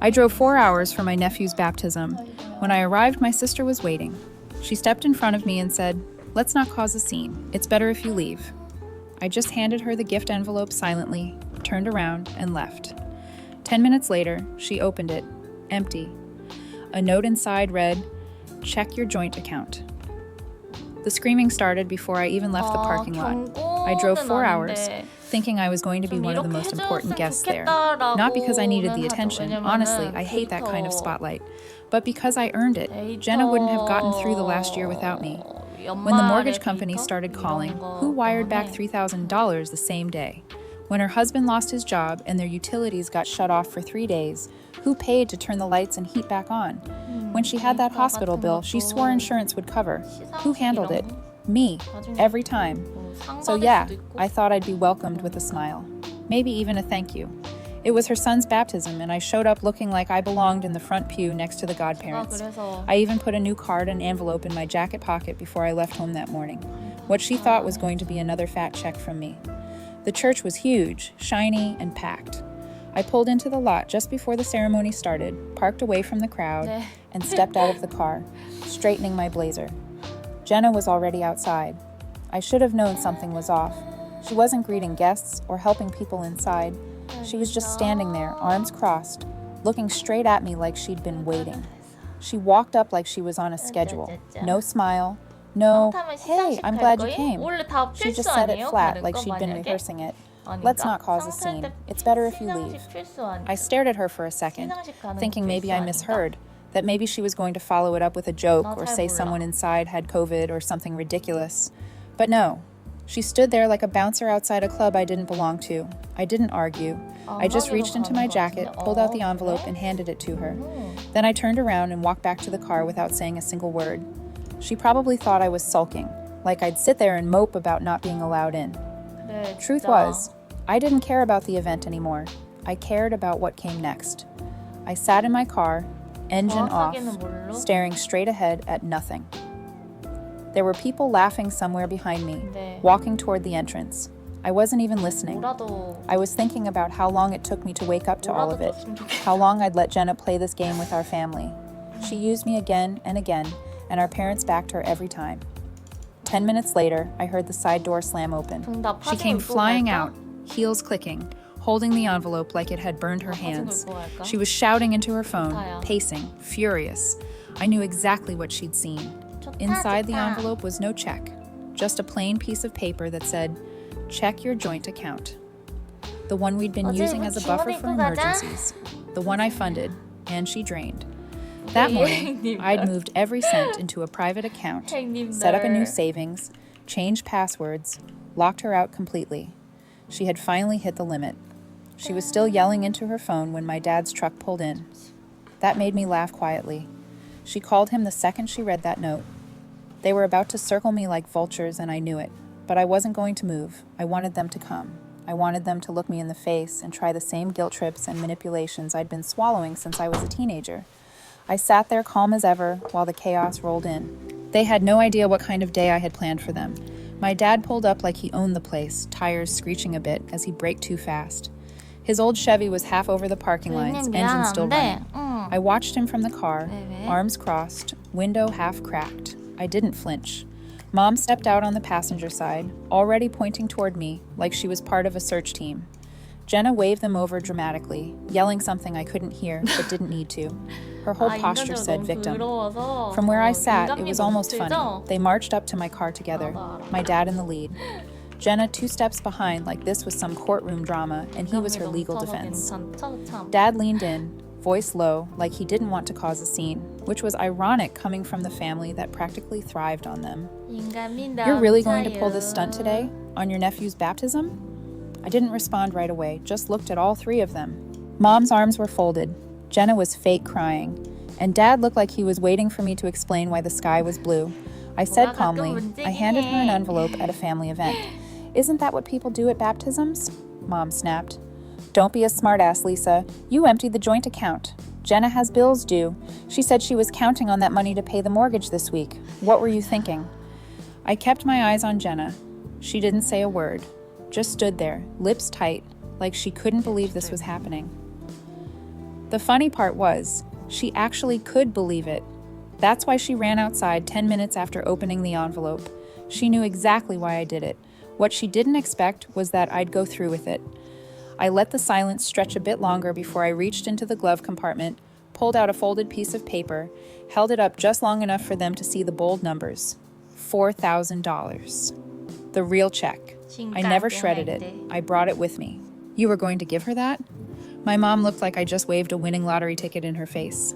I drove 4 hours for my nephew's baptism. When I arrived, my sister was waiting. She stepped in front of me and said, "Let's not cause a scene. It's better if you leave." I just handed her the gift envelope silently, turned around, and left. 10 minutes later, she opened it, empty. A note inside read, "Check your joint account." The screaming started before I even left the parking lot. I drove 4 hours, thinking I was going to be one of the most important guests there. Not because I needed the attention, honestly, I hate that kind of spotlight, but because I earned it. Jenna wouldn't have gotten through the last year without me. When the mortgage company started calling, who wired back $3,000 the same day? When her husband lost his job and their utilities got shut off for 3 days, who paid to turn the lights and heat back on? When she had that hospital bill she swore insurance would cover, who handled it? Me, every time. So yeah, I thought I'd be welcomed with a smile. Maybe even a thank you. It was her son's baptism, and I showed up looking like I belonged in the front pew next to the godparents. I even put a new card and envelope in my jacket pocket before I left home that morning. What she thought was going to be another fat check from me. The church was huge, shiny, and packed. I pulled into the lot just before the ceremony started, parked away from the crowd, and stepped out of the car, straightening my blazer. Jenna was already outside. I should have known something was off. She wasn't greeting guests or helping people inside. She was just standing there, arms crossed, looking straight at me like she'd been waiting. She walked up like she was on a schedule. No smile, no, "Hey, I'm glad you came." She just said it flat like she'd been rehearsing it. "Let's not cause a scene. It's better if you leave." I stared at her for a second, thinking maybe I misheard, that maybe she was going to follow it up with a joke or say someone inside had COVID or something ridiculous. But no. She stood there like a bouncer outside a club I didn't belong to. I didn't argue. I just reached into my jacket, pulled out the envelope, and handed it to her. Then I turned around and walked back to the car without saying a single word. She probably thought I was sulking, like I'd sit there and mope about not being allowed in. Truth was, I didn't care about the event anymore. I cared about what came next. I sat in my car, engine off, staring straight ahead at nothing. There were people laughing somewhere behind me, walking toward the entrance. I wasn't even listening. I was thinking about how long it took me to wake up to all of it, how long I'd let Jenna play this game with our family. She used me again and again, and our parents backed her every time. 10 minutes later, I heard the side door slam open. She came flying out, heels clicking, holding the envelope like it had burned her hands. She was shouting into her phone, pacing, furious. I knew exactly what she'd seen. Inside the envelope was no check, just a plain piece of paper that said, "Check your joint account." The one we'd been using as a buffer for emergencies. The one I funded, and she drained. That morning, I'd moved every cent into a private account, set up a new savings, changed passwords, locked her out completely. She had finally hit the limit. She was still yelling into her phone when my dad's truck pulled in. That made me laugh quietly. She called him the second she read that note. They were about to circle me like vultures, and I knew it. But I wasn't going to move. I wanted them to come. I wanted them to look me in the face and try the same guilt trips and manipulations I'd been swallowing since I was a teenager. I sat there calm as ever while the chaos rolled in. They had no idea what kind of day I had planned for them. My dad pulled up like he owned the place, tires screeching a bit as he braked too fast. His old Chevy was half over the parking lines, engine still running. I watched him from the car, arms crossed, window half cracked. I didn't flinch. Mom stepped out on the passenger side, already pointing toward me like she was part of a search team. Jenna waved them over dramatically, yelling something I couldn't hear but didn't need to. Her whole posture said victim. From where I sat, it was almost funny. They marched up to my car together, my dad in the lead. Jenna 2 steps behind like this was some courtroom drama and he was her legal defense. Dad leaned in, voice low, like he didn't want to cause a scene, which was ironic coming from the family that practically thrived on them. "You're really going to pull this stunt today? On your nephew's baptism?" I didn't respond right away, just looked at all 3 of them. Mom's arms were folded. Jenna was fake crying. And Dad looked like he was waiting for me to explain why the sky was blue. I said calmly, I handed her an envelope at a family event. "Isn't that what people do at baptisms?" Mom snapped. "Don't be a smartass, Lisa. You emptied the joint account. Jenna has bills due. She said she was counting on that money to pay the mortgage this week. What were you thinking?" I kept my eyes on Jenna. She didn't say a word, just stood there, lips tight, like she couldn't believe this was happening. The funny part was, she actually could believe it. That's why she ran outside 10 minutes after opening the envelope. She knew exactly why I did it. What she didn't expect was that I'd go through with it. I let the silence stretch a bit longer before I reached into the glove compartment, pulled out a folded piece of paper, held it up just long enough for them to see the bold numbers. $4,000. The real check. I never shredded it. I brought it with me. You were going to give her that? My mom looked like I just waved a winning lottery ticket in her face.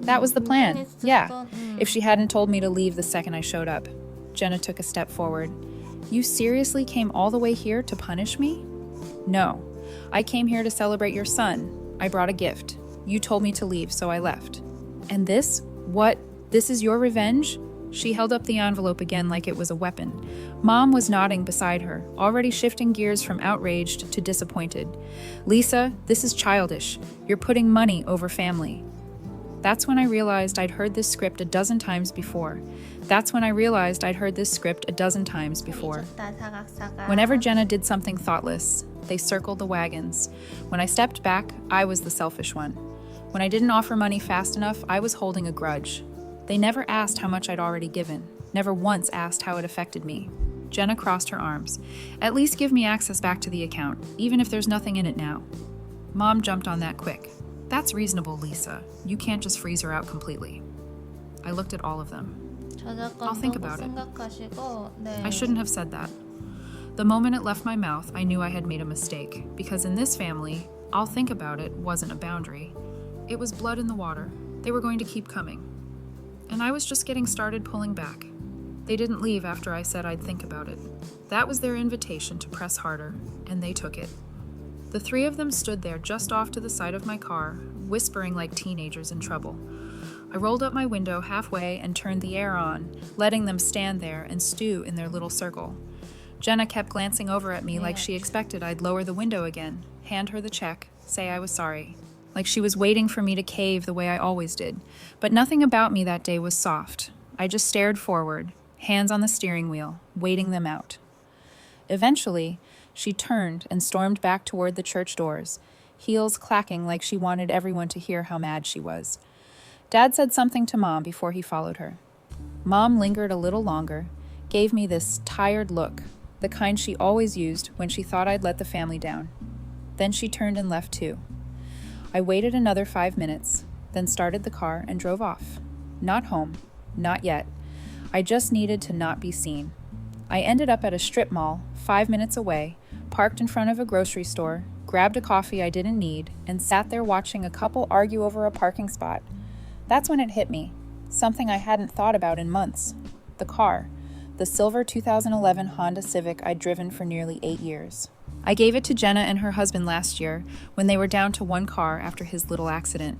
That was the plan. Yeah, if she hadn't told me to leave the second I showed up. Jenna took a step forward. You seriously came all the way here to punish me? No. I came here to celebrate your son. I brought a gift. You told me to leave, so I left. And this? What? This is your revenge? She held up the envelope again like it was a weapon. Mom was nodding beside her, already shifting gears from outraged to disappointed. Lisa, this is childish. You're putting money over family. That's when I realized I'd heard this script a dozen times before. Whenever Jenna did something thoughtless, they circled the wagons. When I stepped back, I was the selfish one. When I didn't offer money fast enough, I was holding a grudge. They never asked how much I'd already given, never once asked how it affected me. Jenna crossed her arms. At least give me access back to the account, even if there's nothing in it now. Mom jumped on that quick. That's reasonable, Lisa. You can't just freeze her out completely. I looked at all of them. I'll think about it. I shouldn't have said that. The moment it left my mouth, I knew I had made a mistake, because in this family, I'll think about it wasn't a boundary. It was blood in the water. They were going to keep coming. And I was just getting started pulling back. They didn't leave after I said I'd think about it. That was their invitation to press harder, and they took it. The three of them stood there just off to the side of my car, whispering like teenagers in trouble. I rolled up my window halfway and turned the air on, letting them stand there and stew in their little circle. Jenna kept glancing over at me like she expected I'd lower the window again, hand her the check, say I was sorry. Like she was waiting for me to cave the way I always did. But nothing about me that day was soft. I just stared forward, hands on the steering wheel, waiting them out. Eventually, she turned and stormed back toward the church doors, heels clacking like she wanted everyone to hear how mad she was. Dad said something to Mom before he followed her. Mom lingered a little longer, gave me this tired look, the kind she always used when she thought I'd let the family down. Then she turned and left too. I waited another 5 minutes, then started the car and drove off. Not home, not yet. I just needed to not be seen. I ended up at a strip mall, 5 minutes away, parked in front of a grocery store, grabbed a coffee I didn't need, and sat there watching a couple argue over a parking spot. That's when it hit me, something I hadn't thought about in months. The car, the silver 2011 Honda Civic I'd driven for nearly 8 years. I gave it to Jenna and her husband last year when they were down to one car after his little accident.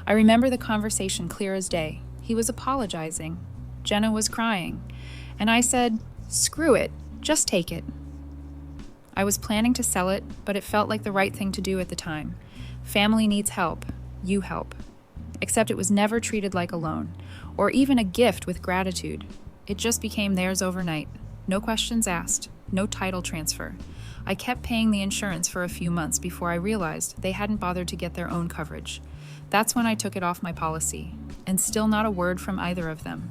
I remember the conversation clear as day. He was apologizing. Jenna was crying. And I said, "Screw it, just take it." I was planning to sell it, but it felt like the right thing to do at the time. Family needs help. You help. Except it was never treated like a loan, or even a gift with gratitude. It just became theirs overnight. No questions asked. No title transfer. I kept paying the insurance for a few months before I realized they hadn't bothered to get their own coverage. That's when I took it off my policy, and still not a word from either of them.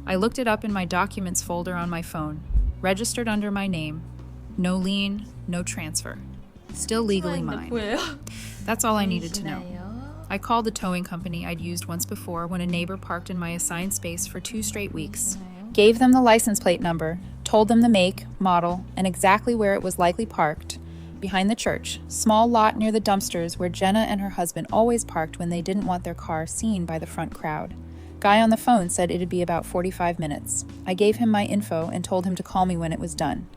I looked it up in my documents folder on my phone, registered under my name. No lien, no transfer. Still legally mine. That's all I needed to know. I called the towing company I'd used once before when a neighbor parked in my assigned space for 2 straight weeks. Gave them the license plate number, told them the make, model, and exactly where it was likely parked. Behind the church, small lot near the dumpsters where Jenna and her husband always parked when they didn't want their car seen by the front crowd. Guy on the phone said it'd be about 45 minutes. I gave him my info and told him to call me when it was done.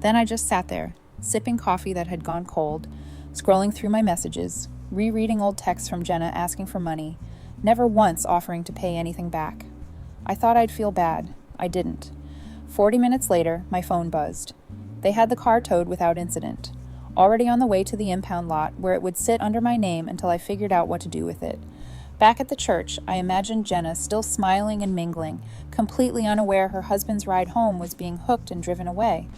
Then I just sat there, sipping coffee that had gone cold, scrolling through my messages, rereading old texts from Jenna asking for money, never once offering to pay anything back. I thought I'd feel bad. I didn't. 40 minutes later, my phone buzzed. They had the car towed without incident, already on the way to the impound lot where it would sit under my name until I figured out what to do with it. Back at the church, I imagined Jenna still smiling and mingling, completely unaware her husband's ride home was being hooked and driven away.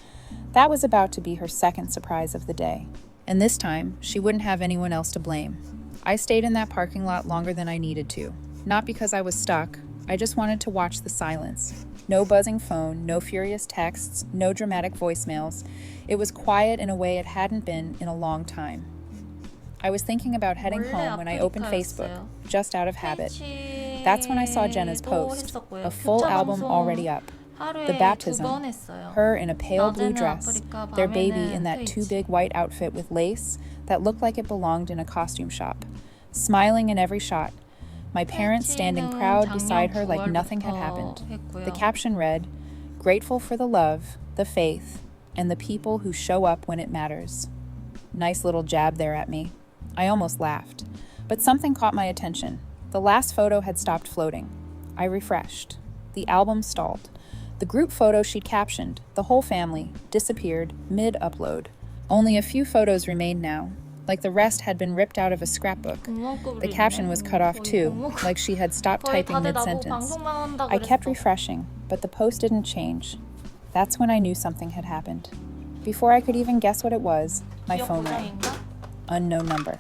That was about to be her second surprise of the day. And this time, she wouldn't have anyone else to blame. I stayed in that parking lot longer than I needed to. Not because I was stuck, I just wanted to watch the silence. No buzzing phone, no furious texts, no dramatic voicemails. It was quiet in a way it hadn't been in a long time. I was thinking about heading home when I opened Facebook, just out of habit. That's when I saw Jenna's post, a full album already up. The baptism, her in a pale blue dress, their baby in that too big white outfit with lace that looked like it belonged in a costume shop, smiling in every shot, my parents standing proud beside her like nothing had happened. The caption read, "Grateful for the love, the faith, and the people who show up when it matters." Nice little jab there at me. I almost laughed, but something caught my attention. The last photo had stopped floating. I refreshed. The album stalled. The group photo she'd captioned, the whole family, disappeared mid-upload. Only a few photos remained now, like the rest had been ripped out of a scrapbook. The caption was cut off too, like she had stopped typing mid-sentence. I kept refreshing, but the post didn't change. That's when I knew something had happened. Before I could even guess what it was, my phone rang. Unknown number.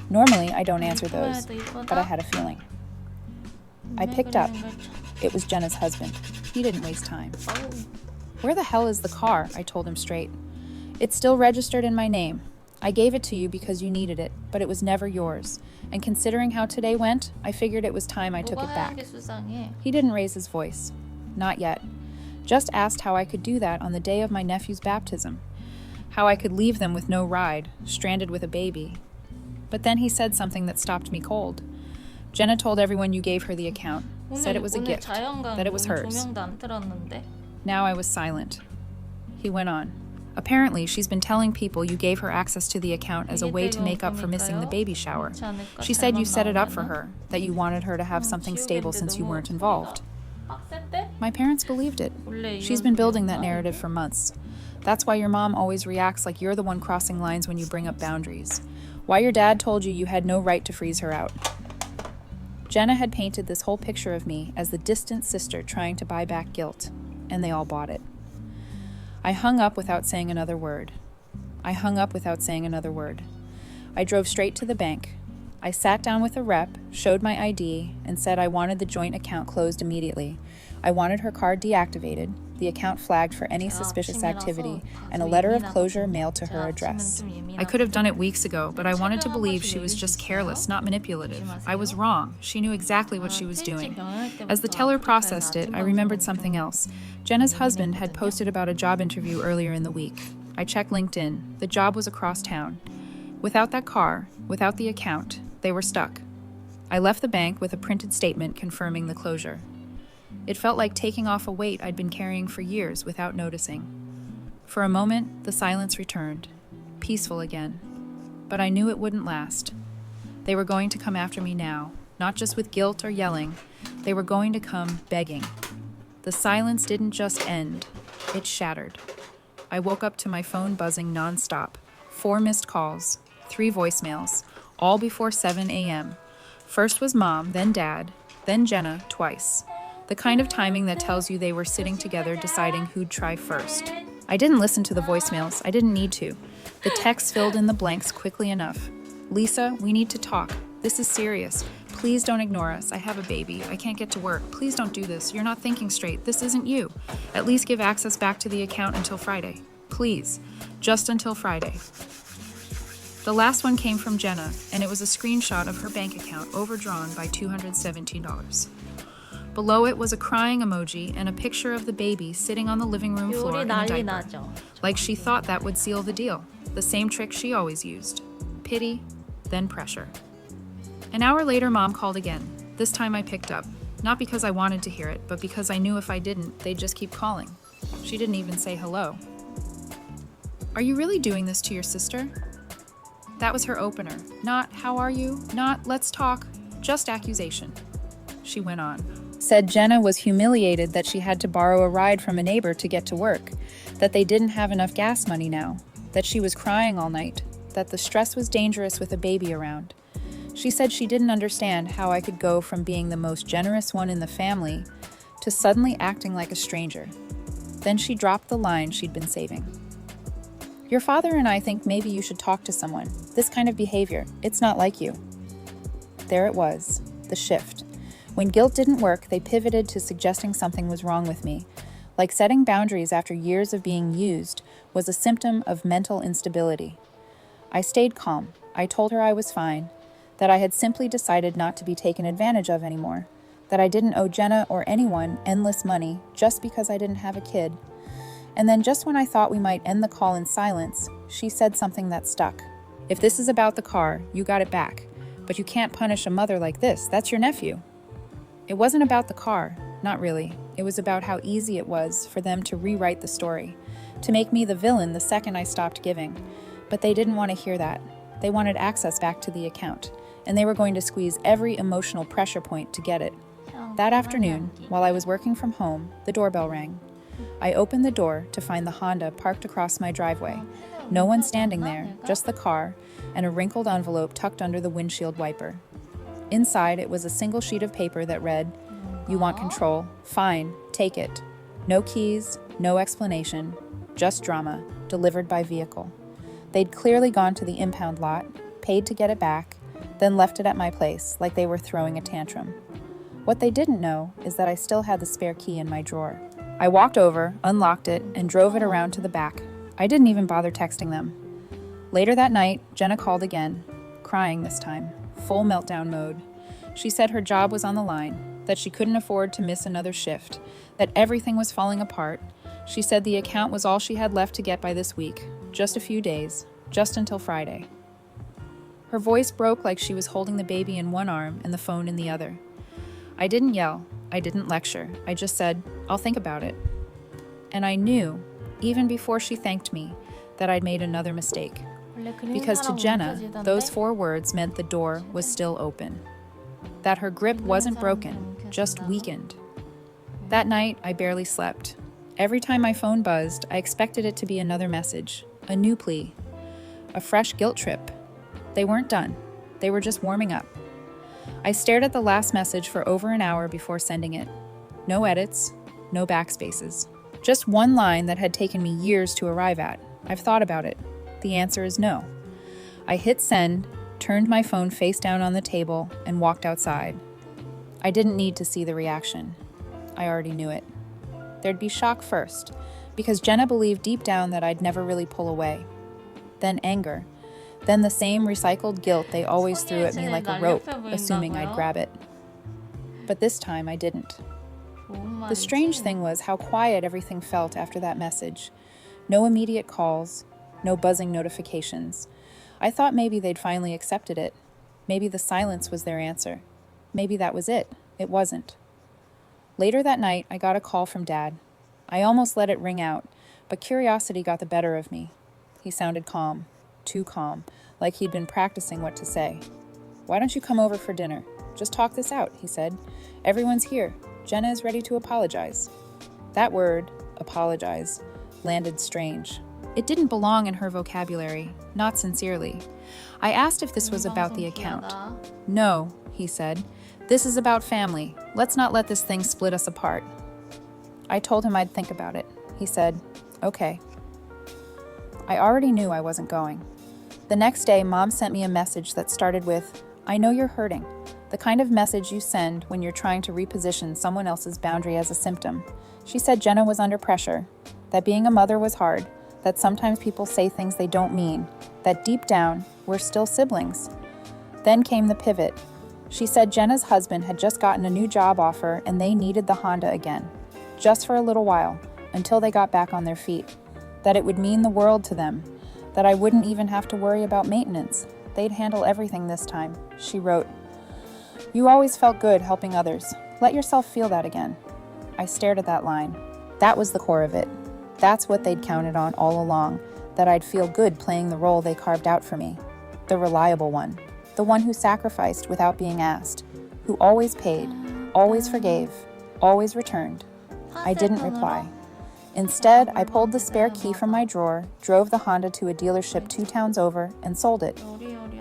Normally, I don't answer those, but I had a feeling. I picked up. It was Jenna's husband. He didn't waste time. "Where the hell is the car?" I told him straight. "It's still registered in my name. I gave it to you because you needed it, but it was never yours. And considering how today went, I figured it was time I took it back." He didn't raise his voice. Not yet. Just asked how I could do that on the day of my nephew's baptism. How I could leave them with no ride, stranded with a baby. But then he said something that stopped me cold. "Jenna told everyone you gave her the account, said it was a gift, that it was hers." Now I was silent. He went on. "Apparently, she's been telling people you gave her access to the account as a way to make up for missing the baby shower. She said you set it up for her, that you wanted her to have something stable since you weren't involved." My parents believed it. She's been building that narrative for months. That's why your mom always reacts like you're the one crossing lines when you bring up boundaries. Why your dad told you had no right to freeze her out. Jenna had painted this whole picture of me as the distant sister trying to buy back guilt, and they all bought it. I hung up without saying another word. I drove straight to the bank. I sat down with a rep, showed my ID, and said I wanted the joint account closed immediately. I wanted her card deactivated, the account flagged for any suspicious activity, and a letter of closure mailed to her address. I could have done it weeks ago, but I wanted to believe she was just careless, not manipulative. I was wrong. She knew exactly what she was doing. As the teller processed it, I remembered something else. Jenna's husband had posted about a job interview earlier in the week. I checked LinkedIn. The job was across town. Without that car, without the account, they were stuck. I left the bank with a printed statement confirming the closure. It felt like taking off a weight I'd been carrying for years without noticing. For a moment, the silence returned, peaceful again. But I knew it wouldn't last. They were going to come after me now, not just with guilt or yelling. They were going to come begging. The silence didn't just end, it shattered. I woke up to my phone buzzing nonstop. 4 missed calls, 3 voicemails, all before 7 a.m. First was Mom, then Dad, then Jenna twice. The kind of timing that tells you they were sitting together deciding who'd try first. I didn't listen to the voicemails. I didn't need to. The text filled in the blanks quickly enough. "Lisa, we need to talk. This is serious. Please don't ignore us. I have a baby. I can't get to work. Please don't do this. You're not thinking straight. This isn't you. At least give access back to the account until Friday. Please. Just until Friday." The last one came from Jenna, and it was a screenshot of her bank account overdrawn by $217. Below it was a crying emoji and a picture of the baby sitting on the living room floor in a diaper. Like she thought that would seal the deal. The same trick she always used. Pity, then pressure. An hour later, Mom called again. This time I picked up. Not because I wanted to hear it, but because I knew if I didn't, they'd just keep calling. She didn't even say hello. "Are you really doing this to your sister?" That was her opener. Not, "How are you?" Not, "Let's talk." Just accusation. She went on. Said Jenna was humiliated that she had to borrow a ride from a neighbor to get to work, that they didn't have enough gas money now, that she was crying all night, that the stress was dangerous with a baby around. She said she didn't understand how I could go from being the most generous one in the family to suddenly acting like a stranger. Then she dropped the line she'd been saving. "Your father and I think maybe you should talk to someone. This kind of behavior, it's not like you." There it was, the shift. When guilt didn't work, they pivoted to suggesting something was wrong with me. Like setting boundaries after years of being used was a symptom of mental instability. I stayed calm. I told her I was fine, that I had simply decided not to be taken advantage of anymore, that I didn't owe Jenna or anyone endless money just because I didn't have a kid. And then just when I thought we might end the call in silence, she said something that stuck. If this is about the car, you got it back. But you can't punish a mother like this. That's your nephew. It wasn't about the car, not really. It was about how easy it was for them to rewrite the story, to make me the villain the second I stopped giving. But they didn't want to hear that. They wanted access back to the account, and they were going to squeeze every emotional pressure point to get it. That afternoon, while I was working from home, the doorbell rang. I opened the door to find the Honda parked across my driveway. No one standing there, just the car, and a wrinkled envelope tucked under the windshield wiper. Inside, it was a single sheet of paper that read, "You want control? Fine, take it. No keys, no explanation, just drama, delivered by vehicle." They'd clearly gone to the impound lot, paid to get it back, then left it at my place like they were throwing a tantrum. What they didn't know is that I still had the spare key in my drawer. I walked over, unlocked it, and drove it around to the back. I didn't even bother texting them. Later that night, Jenna called again, crying this time, full meltdown mode. She said her job was on the line, that she couldn't afford to miss another shift, that everything was falling apart. She said the account was all she had left to get by this week, just a few days, just until Friday. Her voice broke like she was holding the baby in one arm and the phone in the other. I didn't yell, I didn't lecture, I just said, "I'll think about it." And I knew, even before she thanked me, that I'd made another mistake. Because to Jenna, those 4 words meant the door was still open. That her grip wasn't broken, just weakened. That night, I barely slept. Every time my phone buzzed, I expected it to be another message, a new plea, a fresh guilt trip. They weren't done. They were just warming up. I stared at the last message for over an hour before sending it. No edits, no backspaces. Just one line that had taken me years to arrive at. I've thought about it. The answer is no. I hit send, turned my phone face down on the table, and walked outside. I didn't need to see the reaction. I already knew it. There'd be shock first, because Jenna believed deep down that I'd never really pull away. Then anger. Then the same recycled guilt they always threw at me like a rope, assuming I'd grab it. But this time I didn't. The strange thing was how quiet everything felt after that message. No immediate calls, no buzzing notifications. I thought maybe they'd finally accepted it. Maybe the silence was their answer. Maybe that was it. It wasn't. Later that night, I got a call from Dad. I almost let it ring out, but curiosity got the better of me. He sounded calm, too calm, like he'd been practicing what to say. "Why don't you come over for dinner? Just talk this out," he said. "Everyone's here. Jenna is ready to apologize." That word, apologize, landed strange. It didn't belong in her vocabulary, not sincerely. I asked if this was about the account. "No," he said. "This is about family. Let's not let this thing split us apart." I told him I'd think about it. He said, "Okay." I already knew I wasn't going. The next day, Mom sent me a message that started with, "I know you're hurting," the kind of message you send when you're trying to reposition someone else's boundary as a symptom. She said Jenna was under pressure, that being a mother was hard, that sometimes people say things they don't mean, that deep down, we're still siblings. Then came the pivot. She said Jenna's husband had just gotten a new job offer and they needed the Honda again, just for a little while, until they got back on their feet. That it would mean the world to them, that I wouldn't even have to worry about maintenance. They'd handle everything this time. She wrote, "You always felt good helping others. Let yourself feel that again." I stared at that line. That was the core of it. That's what they'd counted on all along, that I'd feel good playing the role they carved out for me. The reliable one. The one who sacrificed without being asked. Who always paid, always forgave, always returned. I didn't reply. Instead, I pulled the spare key from my drawer, drove the Honda to a dealership 2 towns over, and sold it.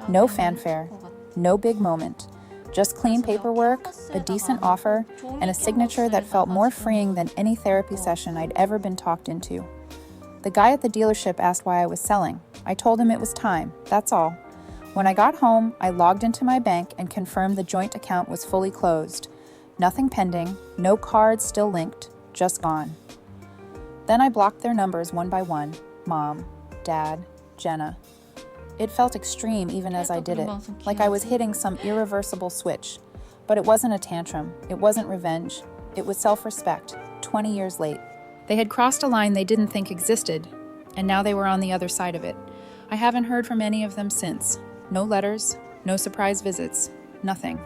No fanfare, no big moment. Just clean paperwork, a decent offer, and a signature that felt more freeing than any therapy session I'd ever been talked into. The guy at the dealership asked why I was selling. I told him it was time, that's all. When I got home, I logged into my bank and confirmed the joint account was fully closed. Nothing pending, no cards still linked, just gone. Then I blocked their numbers one by one: Mom, Dad, Jenna. It felt extreme even as I did it, like I was hitting some irreversible switch. But it wasn't a tantrum, it wasn't revenge, it was self-respect, 20 years late. They had crossed a line they didn't think existed, and now they were on the other side of it. I haven't heard from any of them since. No letters, no surprise visits, nothing.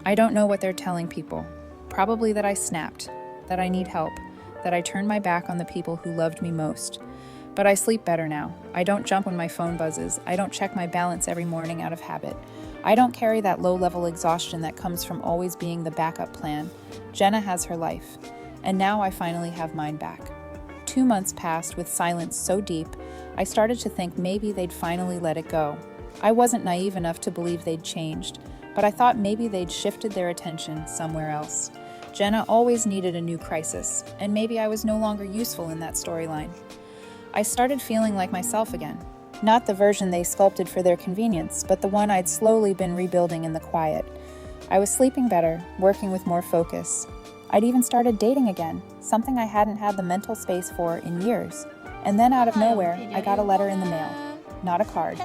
I don't know what they're telling people. Probably that I snapped, that I need help, that I turned my back on the people who loved me most. But I sleep better now. I don't jump when my phone buzzes. I don't check my balance every morning out of habit. I don't carry that low-level exhaustion that comes from always being the backup plan. Jenna has her life, and now I finally have mine back. 2 months passed with silence so deep, I started to think maybe they'd finally let it go. I wasn't naive enough to believe they'd changed, but I thought maybe they'd shifted their attention somewhere else. Jenna always needed a new crisis, and maybe I was no longer useful in that storyline. I started feeling like myself again. Not the version they sculpted for their convenience, but the one I'd slowly been rebuilding in the quiet. I was sleeping better, working with more focus. I'd even started dating again, something I hadn't had the mental space for in years. And then out of nowhere, I got a letter in the mail. Not a card,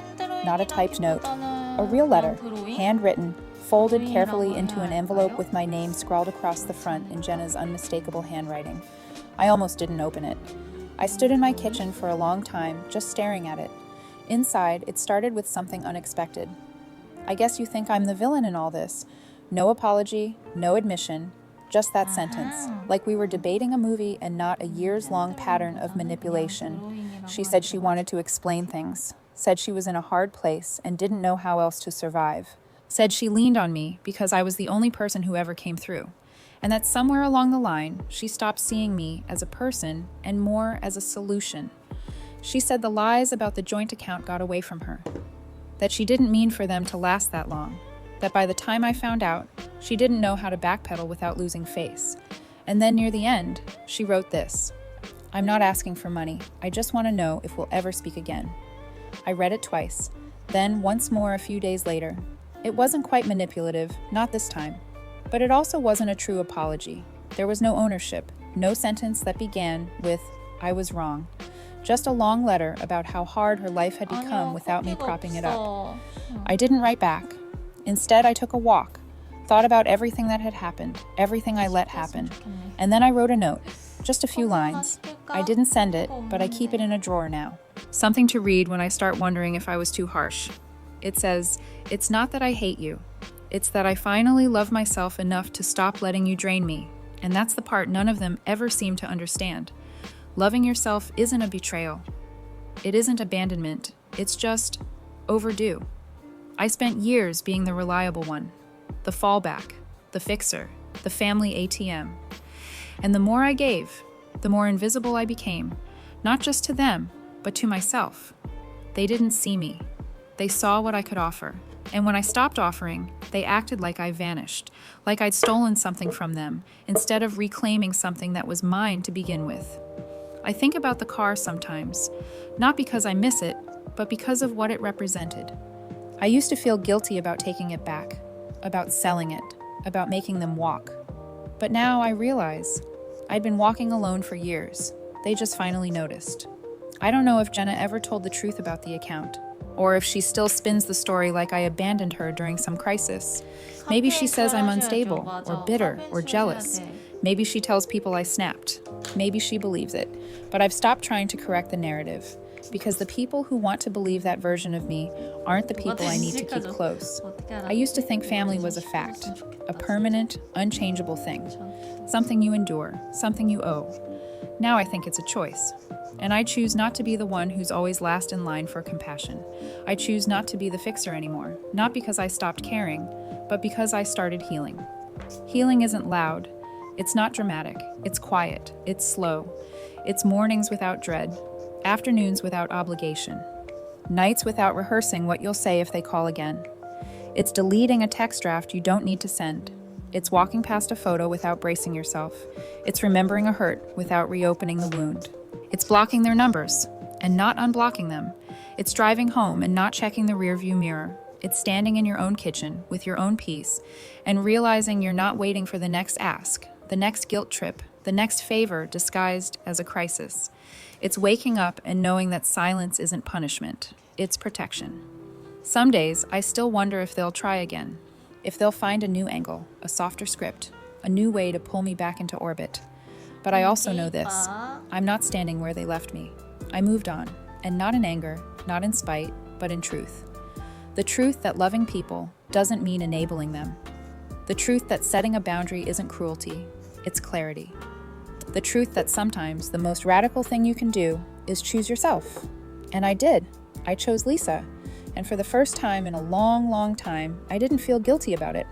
not a typed note. A real letter, handwritten, folded carefully into an envelope with my name scrawled across the front in Jenna's unmistakable handwriting. I almost didn't open it. I stood in my kitchen for a long time, just staring at it. Inside, it started with something unexpected. I guess you think I'm the villain in all this. No apology, no admission, just that sentence, like we were debating a movie and not a years-long pattern of manipulation. She said she wanted to explain things, said she was in a hard place and didn't know how else to survive, said she leaned on me because I was the only person who ever came through, and that somewhere along the line, she stopped seeing me as a person and more as a solution. She said the lies about the joint account got away from her, that she didn't mean for them to last that long, that by the time I found out, she didn't know how to backpedal without losing face. And then near the end, she wrote this: "I'm not asking for money. I just want to know if we'll ever speak again." I read it twice, then once more a few days later. It wasn't quite manipulative, not this time. But it also wasn't a true apology. There was no ownership, no sentence that began with, "I was wrong." Just a long letter about how hard her life had become without me propping it up. I didn't write back. Instead, I took a walk, thought about everything that had happened, everything I let happen, and then I wrote a note, just a few lines. I didn't send it, but I keep it in a drawer now. Something to read when I start wondering if I was too harsh. It says, "It's not that I hate you. It's that I finally love myself enough to stop letting you drain me." And that's the part none of them ever seem to understand. Loving yourself isn't a betrayal. It isn't abandonment. It's just overdue. I spent years being the reliable one, the fallback, the fixer, the family ATM. And the more I gave, the more invisible I became, not just to them, but to myself. They didn't see me. They saw what I could offer. And when I stopped offering, they acted like I vanished, like I'd stolen something from them, instead of reclaiming something that was mine to begin with. I think about the car sometimes, not because I miss it, but because of what it represented. I used to feel guilty about taking it back, about selling it, about making them walk. But now I realize I'd been walking alone for years. They just finally noticed. I don't know if Jenna ever told the truth about the account, or if she still spins the story like I abandoned her during some crisis. Maybe she says I'm unstable, or bitter, or jealous. Maybe she tells people I snapped. Maybe she believes it. But I've stopped trying to correct the narrative, because the people who want to believe that version of me aren't the people I need to keep close. I used to think family was a fact, a permanent, unchangeable thing, something you endure, something you owe. Now I think it's a choice. And I choose not to be the one who's always last in line for compassion. I choose not to be the fixer anymore, not because I stopped caring, but because I started healing. Healing isn't loud. It's not dramatic. It's quiet. It's slow. It's mornings without dread, afternoons without obligation, nights without rehearsing what you'll say if they call again. It's deleting a text draft you don't need to send. It's walking past a photo without bracing yourself. It's remembering a hurt without reopening the wound. It's blocking their numbers and not unblocking them. It's driving home and not checking the rearview mirror. It's standing in your own kitchen with your own peace and realizing you're not waiting for the next ask, the next guilt trip, the next favor disguised as a crisis. It's waking up and knowing that silence isn't punishment, it's protection. Some days, I still wonder if they'll try again, if they'll find a new angle, a softer script, a new way to pull me back into orbit. But I also know this: I'm not standing where they left me. I moved on, and not in anger, not in spite, but in truth. The truth that loving people doesn't mean enabling them. The truth that setting a boundary isn't cruelty, it's clarity. The truth that sometimes the most radical thing you can do is choose yourself. And I did. I chose Lisa. And for the first time in a long, long time, I didn't feel guilty about it.